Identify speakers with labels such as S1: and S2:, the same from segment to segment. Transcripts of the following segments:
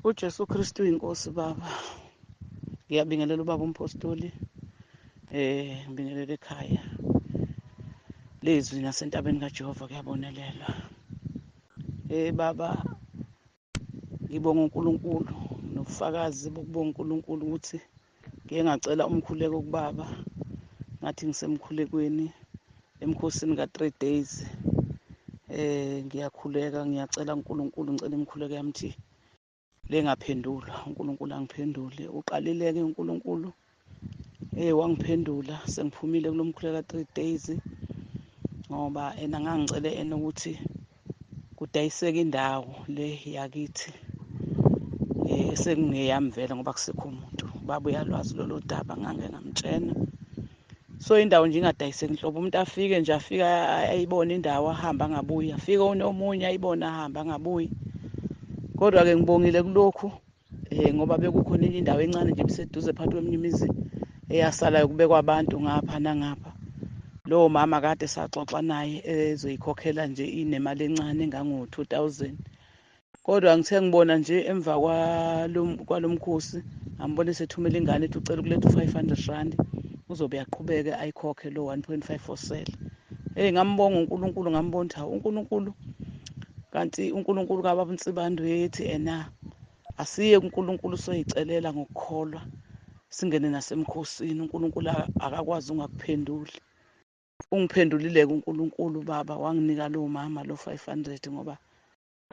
S1: uJesu Kristu inkosi baba. Ngiyabingelela ubaba umpostoli. Ngibingelela ekhaya. Lezwi nasentabeni kaJehova kuyabonelelwa. Baba, ngibonga uNkulunkulu nobufakazi bokubonga uNkulunkulu ukuthi ngike ngacela umkhuleko kubaba. Ngathi ngisemkhulekweni emkhosini ka3 days. Ngiyakhuleka ngiyacela uNkulunkulu ngicela imikhuleko yami ukuthi lengaphendulwa. uNkulunkulu angiphendule. Uqalile-ke uNkulunkulu wangiphendula. Sengiphumile kulo mkhuleko ka3 days ngoba ngangicele ukuthi kudayiseke indawo le yakithi sekungeyami vele ngoba kusekho umuntu. Baba uyalwazi lolo daba ngangeke ngamtshena. So indawo nje ingadayiseki nhlobo. Umuntu afike nje ayibone indawo ahamba angabuyi. Afike omunye ayibone ahamba angabuyi. Kodwa-ke ngibongile kulokhu ngoba bekukhona enye indawo encane nje ibiseduze phakathi kweminye imizi eyasalayo kubekwa abantu ngapha nangapha. Lowo mama kade saxoxa naye ezoyikhokhela nje inemali encane engango-2,000. Kodwa ngithe ngibona nje emva kwalo mkhosi ngambona esethumela ingane ethi ucela ukuletha u500 uzobe yaqhubeka ayikhokhe lo 1.5 osele. Ngambonga uNkulunkulu, ngambona ukuthi hawu uNkulunkulu, kanti uNkulunkulu kababa uNsibando yethi asiye kuNkulunkulu soyicelela ngokukholwa singene nasemkhosini. uNkulunkulu akakwazi ungakuphenduli. Ungiphendulile-ke uNkulunkulu baba, wanginika lo mama lo 500 ngoba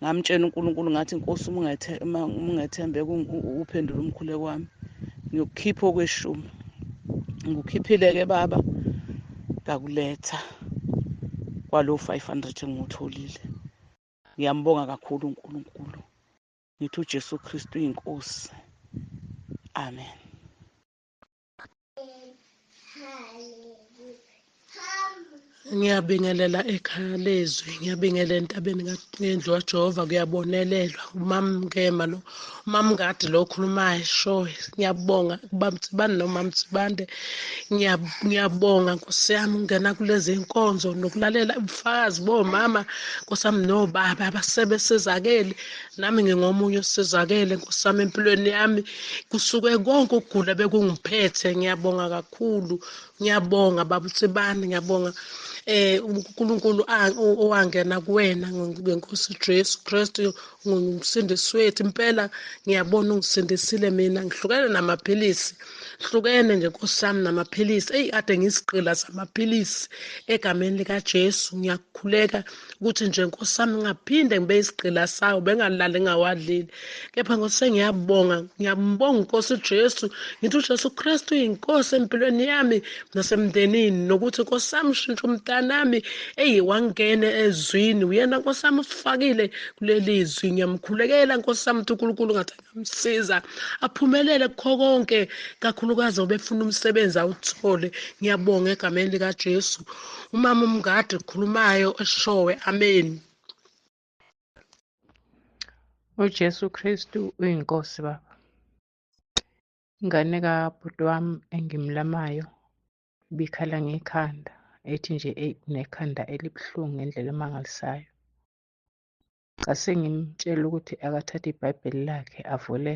S1: ngamtshela uNkulunkulu ngathi Nkosi uma ungethembeka uphendule umkhuleko wami ngiyokukhipha okweshumi. Ngikukhiphile-ke baba, ngakuletha kwalo 500 engutholile. Ngiyambonga kakhulu uNkulunkulu. Ngithi uJesu Kristu inkosi. Amen.
S2: Ngiyabingelela ekhaya lezwi, ngiyabingelela entabeni ngendlu kaJehova kuyabonelelwa. Umamngema lo, umamngadi lo okhulumayo showe. Ngiyabonga kubaba Mtsibande nomama Mtsibande. Ngiyabonga Nkosi yami ungena kulezi inkonzo nokulalela ubufakazi bomama Nkosi yami nobaba abasebesizakele. Nami ngingomunye osizakele Nkosi yami empilweni yami kusuke konke ukugula bekungiphethe. Ngiyabonga kakhulu. Ngiyabonga baba Mtsibande, ngiyabonga uNkulunkulu owangena kuwena ngeNkosi Jesu Kristu ngumsindisi wethu. Impela ngiyabona ungisindisile mina. Ngihlukene namaphilisi. Hlukene nje Nkosi yami namaphilisi. Ade ngisigqila samaphilisi egameni likaJesu. Ngiyakhuleka ukuthi nje Nkosi yami ngaphinde ngibe isigqila sawo bengalali ngawadlile. Kepha Nkosi ngiyabonga Nkosi Jesu. Ngithi uJesu Kristu uyinkosi empilweni yami nasemndenini nokuthi Nkosi yami ushintsha umntanami wangena ezwini. Uyena Nkosi yami usifakile kuleli zwi. Ngiyamkhulekela Nkosi yami uNkulunkulu ngathi ngamsiza aphumelele kukho konke, kakhulukazi obefuna umsebenzi awuthole. Ngiyabonga egameni likaJesu. Umama umngadi okhulumayo eshowe. Amen.
S3: uJesu Kristu uyinkosi baba. Ingane kabhuti wami engimlamayo bikhala ngekhanda, ethi nje nekhanda elibuhlungu ngendlela emangalisayo. Ngase ngimtshela ukuthi akathathe iBhayibheli lakhe avule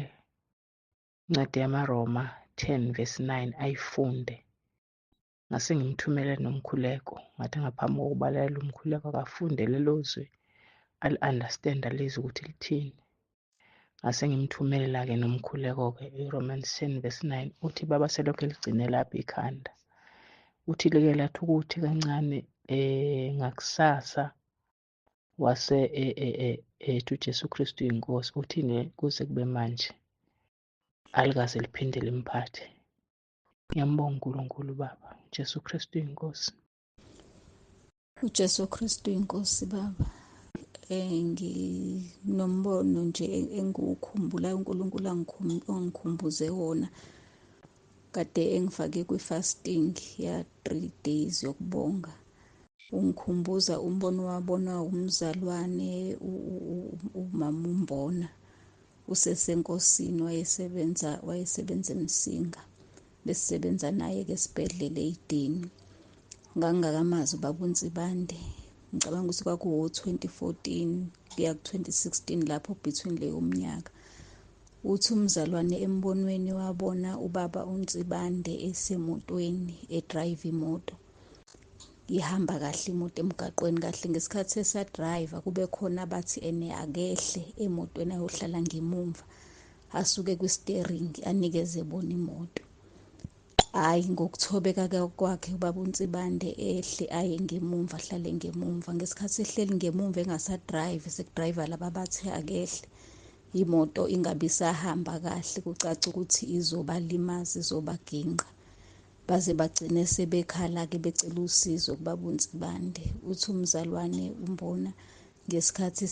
S3: incwadi yamaRoma 10:9 ayifunde. Ngase ngimthumela nomkhuleko, ngathi ngaphambi kokubalalela umkhuleko akafunde lelo zwi ali-understanda lizwi ukuthi lithini. Ngase ngimthumelela-ke nomkhuleko-ke iRomans 10:9 uthi baba selokhu eligcine lapha ikhanda. Uthi like lathi ukuthi kancane ngakusasa wase ethi uJesu Kristu inkosi. Uthi kuze kube manje alikaze liphinde limphathe. Ngiyambonga uNkulunkulu baba. uJesu Kristu inkosi.
S4: uJesu Kristu inkosi baba. Nginombono nje engiwukhumbulayo uNkulunkulu angikhumbuze wona. Kade engifake kwi-fasting ya 3 days yokubonga. Ungikhumbuza umbono wabona umzalwane umama uMbona usesenkosini wayesebenza eMsinga. Besisebenza naye-ke esibhedlela eYidini. Ngangingakamazi ubaba uNsibande. Ngicabanga ukuthi kwakuwo 2014 kuya ku 2016 lapho between leyo minyaka. uthi umzalwane embonweni wabona ubaba uNtsibande esemotweni edrayiva imoto. Ihamba kahle imoto emgaqweni kahle, ngesikhathi esadrayiva kube khona bathi ene akehle emotweni ayohlala ngemumva, asuke kwi-steering anikeze bona imoto. Hhayi, ngokuthobeka kwakhe ubaba uNtsibande ehle aye ngemumva, ahlale ngemumva. Ngesikhathi ehleli ngemumva engasadrayivi, sekudrayiva laba bathe akehle, imoto ingabe isahamba kahle, kucaca ukuthi izobalimaza, izobaginqa. Baze bagcine sebekhala-ke becela usizo kubaba uNtsibande. Uthi umzalwane umbona ngesikhathi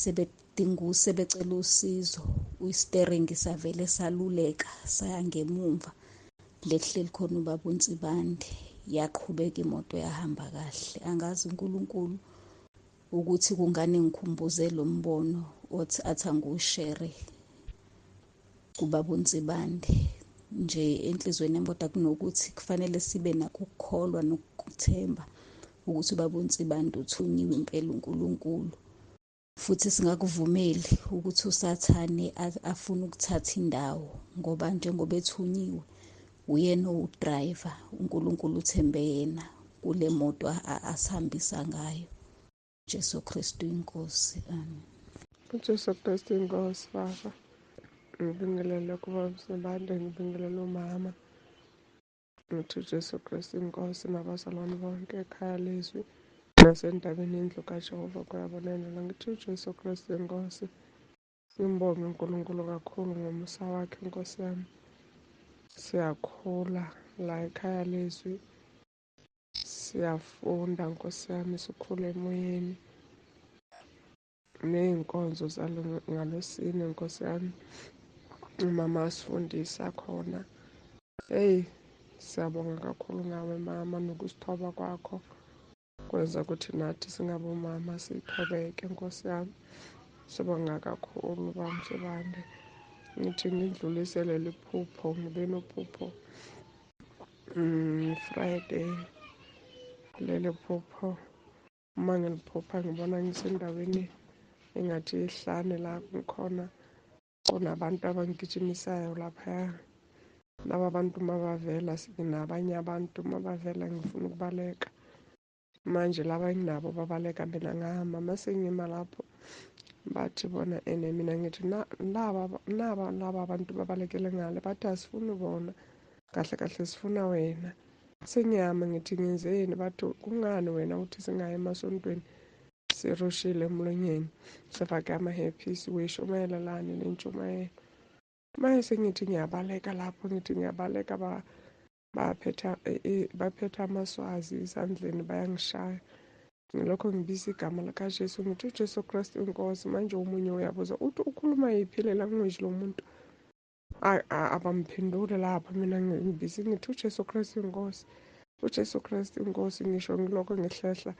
S4: sebecela usizo, i-steering savele saluleka saya ngemumva lekuhleli khona ubaba uNtsibande. Yaqhubeka imoto yahamba kahle. Angazi uNkulunkulu ukuthi kungani ngikhumbuze lo mbono athi angiwushere kubaba uNtsibande. Nje enhlizweni yami kodwa kunokuthi kufanele sibe nakho ukukholwa nokuthemba ukuthi ubaba uNtsibande uthunyiwe impela uNkulunkulu. Futhi singakuvumeli ukuthi usathane afune ukuthatha indawo, ngoba njengoba ethunyiwe uyena owudrayiva, uNkulunkulu uthembe yena kule moto asihambisa ngayo. Jesu Kristu inkosi, amen.
S5: uJesu Kristu inkosi. Baba, ngibingelele kuba Msibande, ngibingelele umama. Ngithi uJesu Kristu inkosi nabazalwane bonke ekhaya lezwi nasendabeni indlu kaJehova kuyabonakala. Ngithi uJesu Kristu inkosi. Simbonge uNkulunkulu kakhulu ngomusa wakhe, Nkosi yami. Siyakhula la ekhaya lezwi, siyafunda Nkosi yami, sikhule emoyeni. Ney'nkonzo ngalosine Nkosi yami, umama asifundisa khona. Heyi, siyabonga kakhulu ngawe mama, nokusithoba kwakho kwenza ukuthi nathi singabomama sithobeke Nkosi yami. Sibonga kakhulu baMsibande. Ngithi ngidlulise leli phupho, ngibe nophupho Friday. Leli phupho uma ngiliphupha ngibona ngisendaweni engathi ihlane la ngikhona, kunabantu abangigijimisayo laphaya. Laba bantu mabavela, nabanye abantu mabavela ngifuna ukubaleka. Manje laba enginabo babaleka, mina ngahamba. Mase ngima lapho bathi bona ene mina ngithi laba abantu babalekele ngale, bathi asifuni bona, kahle kahle sifuna wena. Sengiyama ngithi ngenzeni, bathi kungani wena uthi singaye emasontweni sirushile emlonyeni, sifake ama-hairpiece, uyishumayelelani nentshumayelo. Manje sengithi ngiyabaleka lapho, ngithi ngiyabaleka, baphethe amaswazi esandleni bayangishaya. Ngilokho ngibiza igama likaJesu, ngithi uJesu Kristu inkosi. Manje omunye uyabuza uthi ukhuluma yiphi le language lo muntu? Abamphendule lapho, mina ngibiza ngithi uJesu Kristu inkosi, uJesu Kristu inkosi. Ngisho ngilokho ngihlehla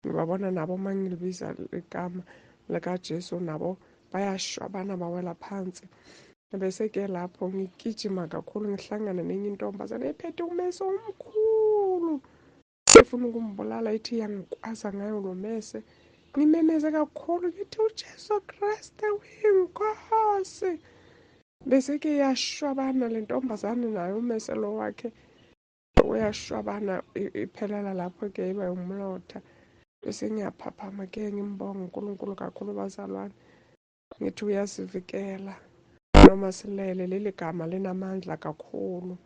S5: ngibabona nabo uma ngilibiza igama likaJesu, nabo bayashwabana bawela phansi. Bese-ke lapho ngigijima kakhulu, ngihlangana nenye intombazane ephethe umese omkhulu, efuna ukumbulala, ithi yangikwaza ngayo lo mese. Ngimemeze kakhulu ngithi uJesu Kristu uyinkosi. Bese-ke yashwabana le ntombazane nayo, umese lo wakhe uyashwabana, iphelela lapho-ke iba umlotha. Bese ngiyaphaphama-ke ngimbonga uNkulunkulu kakhulu bazalwane. Ngithi uyasivikela noma silele, leli gama linamandla kakhulu.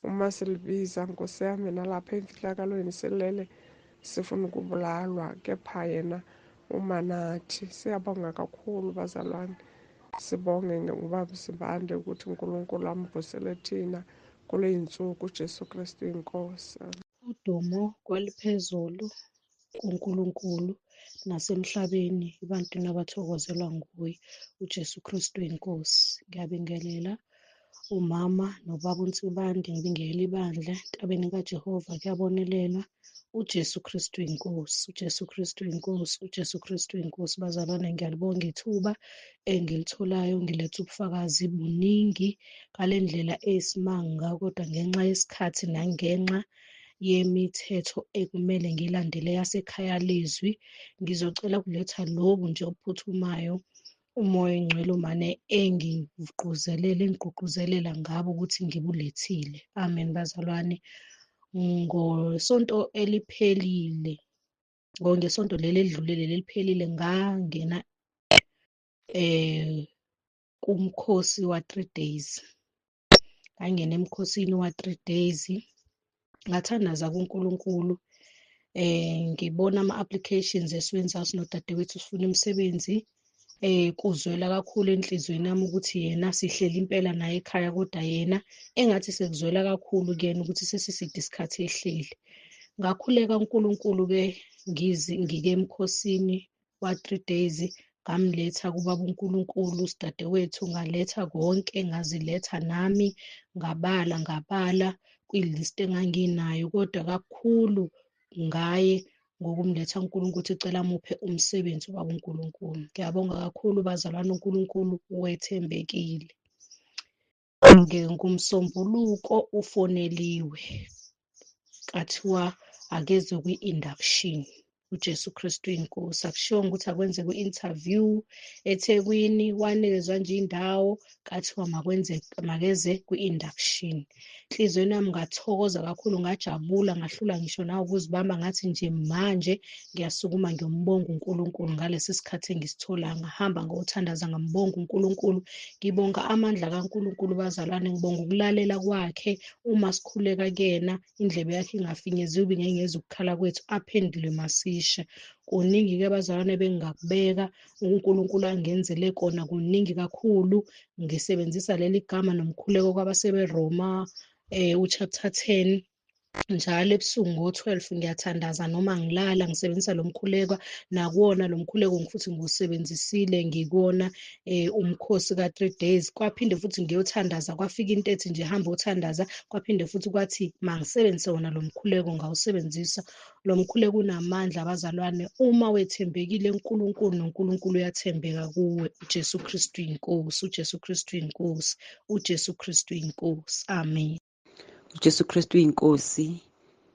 S5: Uma silibiza Nkosi yami, nalapha emfihlakalweni silele sifuna ukubulalwa, kepha yena uma nathi. Siyabonga kakhulu bazalwane. Sibonge ngobaba Msibande ukuthi uNkulunkulu ambusele thina kule y'nsuku, uJesu Kristu inkosi.
S2: Udumo kweliphezulu kuNkulunkulu nasemhlabeni ebantwini abathokozelwa nguye uJesu Kristu inkosi. Ngiyabingelela umama nobaba uNtsibande, ngibingelela ibandla entabeni kaJehova kuyabonelelwa. uJesu Kristu inkosi, uJesu Kristu inkosi, uJesu Kristu inkosi. Bazalwane, ngiyalibonga ithuba engilitholayo, ngiletha ubufakazi buningi ngale ndlela eyisimanga, kodwa ngenxa yesikhathi nangenxa yemithetho ekumele ngilandele yasekhaya lezwi, ngizocela kuletha lobu nje ophuthumayo
S6: umoya oyingcwele umane engigqugquzelela ngabo ukuthi ngibulethile. Amen, bazalwane. Ngesonto leli elidlulile leli eliphelile ngangena kumkhosi wa-3 days. Ngangena emkhosini wa-3 days. Ngathandaza kuNkulunkulu. Ngibona ama-applications esiwenzayo sinodadewethu sifuna imisebenzi. Kuzwela kakhulu enhlizweni yami ukuthi yena sihleli impela naye ekhaya, kodwa yena engathi sekuzwela kakhulu kuyena ukuthi sesiside isikhathi ehleli. Ngakhuleka uNkulunkulu-ke ngike emkhosini wa-3 days, ngamletha kubaba uNkulunkulu usidadewethu, ngaletha konke, ngaziletha nami, ngabala kwi-list enganginayo, kodwa kakhulu ngaye ngokumletha uNkulunkulu ukuthi ecela amuphe umsebenzi ubaba uNkulunkulu. Ngiyabonga kakhulu bazalwane, uNkulunkulu wethembekile. NgoMsombuluko ufoneliwe, kathiwa akezwe kwi-induction. uJesu Kristu inkosi. Akushongo ukuthi akwenze kwi-interview eThekwini, wanikezwa nje indawo, kathiwa makeze kwi-induction. Enhlizweni yami ngathokoza kakhulu, ngajabula, ngahlula ngisho nawe ukuzibamba, ngathi nje manje ngiyasukuma ngiyombonga uNkulunkulu ngalesi sikhathi engisithola. Ngahamba ngothandaza, ngambonga uNkulunkulu, ngibonga amandla kaNkulunkulu bazalwane, ngibonga ukulalela kwakhe. Uma sikhuleka kuyena, indlebe yakhe ingafinyeziwe, ngengeza ukukhala kwethu, aphendule masisha. Kuningi-ke bazalwane bengingakubeka uNkulunkulu angenzele kona, kuningi kakhulu. Ngisebenzisa leli gama nomkhuleko kwabasebeRoma uchapter 10. Njalo ebusuku ngo-12 ngiyathandaza noma ngilala, ngisebenzisa lo mkhuleko. Nakuwona lo mkhuleko futhi ngiwusebenzisile ngikuwona umkhosi ka-3 days. Kwaphinde futhi ngiyothandaza, kwafika into ethi nje hamba uthandaza, kwaphinde futhi kwathi mangisebenzise wona lo mkhuleko, ngawusebenzisa. Lo mkhuleko unamandla bazalwane. Uma wethembekile eNkulunkulu, noNkulunkulu uyathembeka kuwe. uJesu Kristu inkosi, uJesu Kristu inkosi, uJesu Kristu inkosi. Amen.
S7: uJesu Kristu inkosi.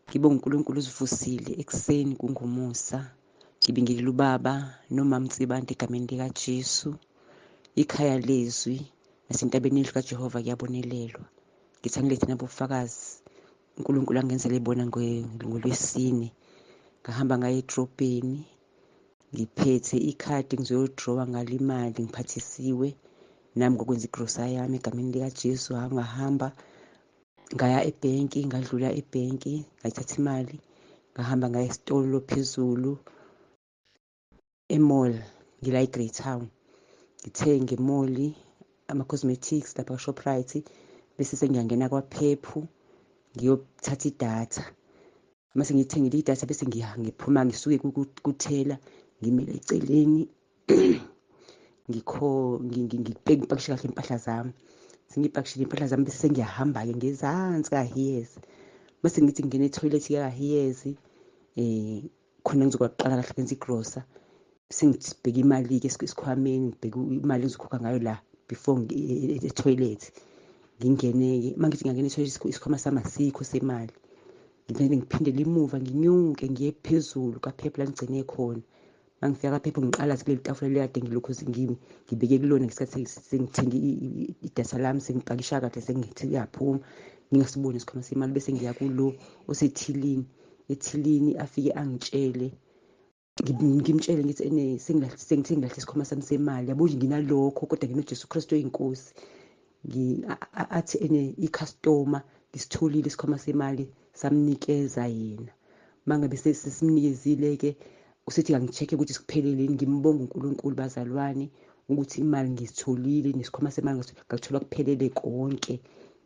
S7: Ngibonga uNkulunkulu usivusile ekuseni kungumusa. Ngibingelela ubaba nomama Mtsibande egameni likaJesu. Ikhaya lezwi nasentabeni endlu kaJehova kuyabonelelwa. Ngithi angilethe nabofakazi uNkulunkulu angenzele bona ngoLwesine. Ngahamba ngaye edrobheni, ngiphethe ikhadi ngizoyodrowa ngalo imali, ngiphathisiwe nami ngokwenza igrosa yami egameni likaJesu. Ngahamba ngaya ebhenki, ngadlula ebhenki, ngayithatha imali, ngahamba ngaya esitolo phezulu emall, ngila eGreytown. Ngithenge emall ama-cosmetics lapha Shoprite, bese sengiyangena kwaPep ngiyothatha idatha. Mase ngithengile idatha bese ngiphuma ngisuke kuthela, ngimele eceleni ngipakishe kahle impahla zami. Sengipakishile impahla zami bese ngiyahamba-ke ngezansi kaHiyezi. Mase ngithi ngingena etoilet kaHiyezi, khona ngizokwakuqala kahle kwenza igrosa. Sengibheka imali-ke esikhwameni, ngibheka imali engizokhokha ngayo la before etoilet. Ngingene-ke, uma ngithi ngiyangena etoilet isikhwama sami asikho semali. Ngiphindele emuva, nginyuke ngiye phezulu kaPep la ngigcine khona. Uma ngifika kaPep ngiqalaze kuleli tafula lekade ngilokhu ngibeke kulona ngesikhathi sengithenge idatha lami, sengipakisha kahle, sengithi kuyaphuma, ngingasiboni isikhwama semali. Bese ngiya kulo osethilini, ethilini afike angitshele, ngimtshele ngithi sengithe ngilahle isikhwama sami semali. Yabo nje nginalokho kodwa nginoJesu Kristu oyinkosi. Athi i-customer lisitholile isikhwama semali, samnikeza yena. Mangabe sesimnikezile-ke usethi kangi-check-e ukuthi sikuphelele. Ngimbonga uNkulunkulu bazalwane ukuthi imali ngisitholile, nesikhwama semali ngakuthola kuphelele konke.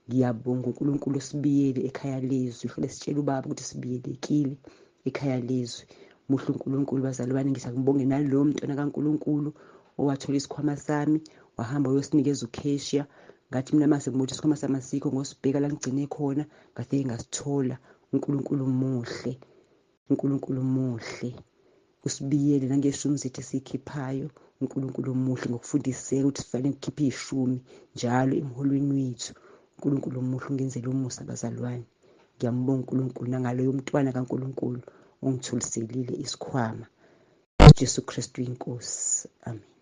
S7: Ngiyabonga uNkulunkulu osibiyele ekhaya lezwi. Kufanele sitshele ubaba ukuthi sibiyelekile ekhaya lezwi. Muhle uNkulunkulu bazalwane. Ngibonge nalowo mntwana kaNkulunkulu owathola isikhwama sami wahamba uyosinikeza uCashia. Ngathi mina mase ngibona isikhwama sami asikho, ngosibheka la ngigcine khona, ngafike ngasithola. uNkulunkulu muhle, uNkulunkulu muhle. Usibiyele nangeshumi zethu esikhiphayo. uNkulunkulu muhle ngokufundiseka ukuthi sifanele ukukhipha ishumi njalo emholweni wethu. uNkulunkulu muhle, ungenzele umusa bazalwane. Ngiyambonga uNkulunkulu nangaloyo mntwana kaNkulunkulu ongitholiselile isikhwama. uJesu Kristu inkosi. Amen.